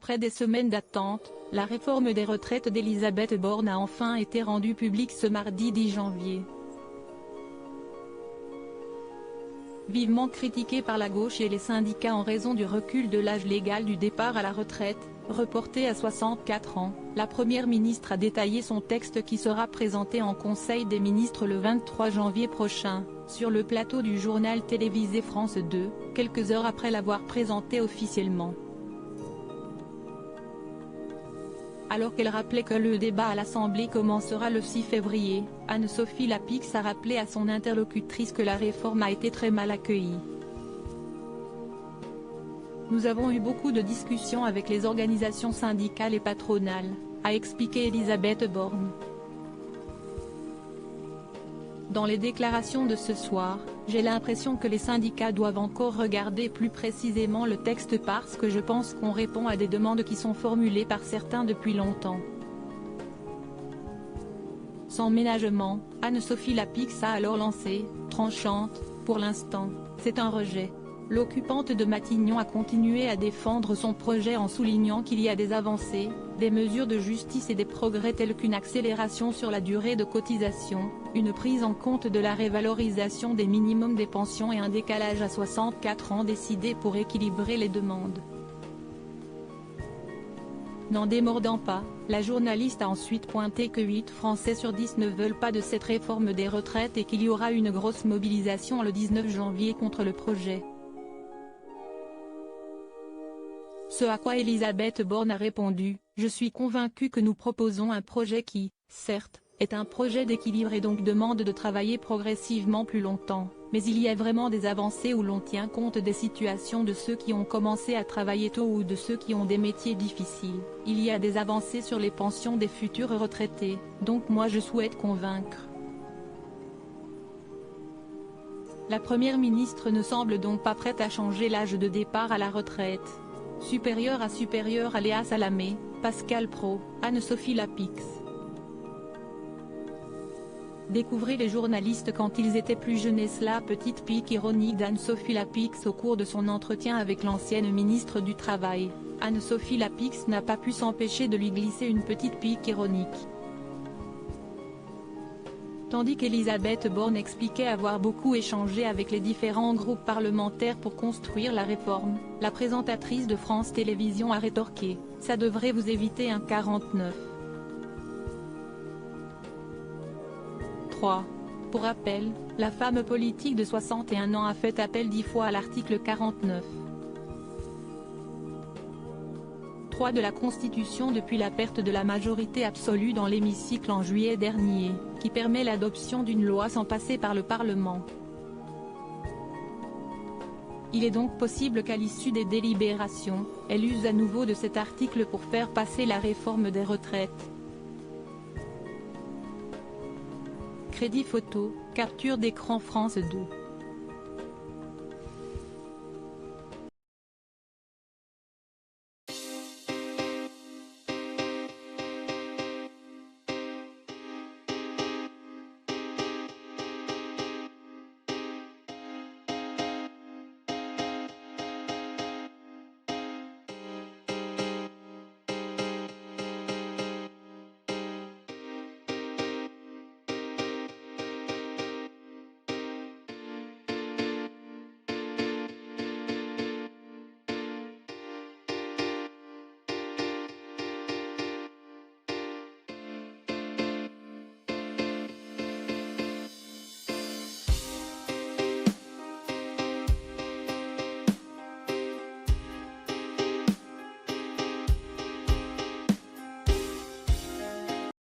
Après des semaines d'attente, la réforme des retraites d'Elisabeth Borne a enfin été rendue publique ce mardi 10 janvier. Vivement critiquée par la gauche et les syndicats en raison du recul de l'âge légal du départ à la retraite, reporté à 64 ans, la Première ministre a détaillé son texte qui sera présenté en Conseil des ministres le 23 janvier prochain, sur le plateau du journal télévisé France 2, quelques heures après l'avoir présenté officiellement. Alors qu'elle rappelait que le débat à l'Assemblée commencera le 6 février, Anne-Sophie Lapix a rappelé à son interlocutrice que la réforme a été très mal accueillie. Nous avons eu beaucoup de discussions avec les organisations syndicales et patronales, a expliqué Elisabeth Borne. Dans les déclarations de ce soir, j'ai l'impression que les syndicats doivent encore regarder plus précisément le texte parce que je pense qu'on répond à des demandes qui sont formulées par certains depuis longtemps. Sans ménagement, Anne-Sophie Lapix a alors lancé, tranchante, pour l'instant, c'est un rejet. L'occupante de Matignon a continué à défendre son projet en soulignant qu'il y a des avancées, des mesures de justice et des progrès tels qu'une accélération sur la durée de cotisation, une prise en compte de la révalorisation des minimums des pensions et un décalage à 64 ans décidé pour équilibrer les demandes. N'en démordant pas, la journaliste a ensuite pointé que 8 Français sur 10 ne veulent pas de cette réforme des retraites et qu'il y aura une grosse mobilisation le 19 janvier contre le projet. Ce à quoi Elisabeth Borne a répondu, « Je suis convaincue que nous proposons un projet qui, certes, est un projet d'équilibre et donc demande de travailler progressivement plus longtemps, mais il y a vraiment des avancées où l'on tient compte des situations de ceux qui ont commencé à travailler tôt ou de ceux qui ont des métiers difficiles, il y a des avancées sur les pensions des futurs retraités, donc moi je souhaite convaincre. » La Première ministre ne semble donc pas prête à changer l'âge de départ à la retraite. Supérieur à Léa Salamé, Pascal Praud, Anne-Sophie Lapix. Découvrez les journalistes quand ils étaient plus jeunes et la petite pique ironique d'Anne-Sophie Lapix au cours de son entretien avec l'ancienne ministre du Travail. Anne-Sophie Lapix n'a pas pu s'empêcher de lui glisser une petite pique ironique. Tandis qu'Elisabeth Borne expliquait avoir beaucoup échangé avec les différents groupes parlementaires pour construire la réforme, la présentatrice de France Télévisions a rétorqué « Ça devrait vous éviter un 49. 3. Pour rappel, la femme politique de 61 ans a fait appel 10 fois à l'article 49. 3 de la Constitution depuis la perte de la majorité absolue dans l'hémicycle en juillet dernier, qui permet l'adoption d'une loi sans passer par le Parlement. Il est donc possible qu'à l'issue des délibérations, elle use à nouveau de cet article pour faire passer la réforme des retraites. Crédit photo, capture d'écran France 2.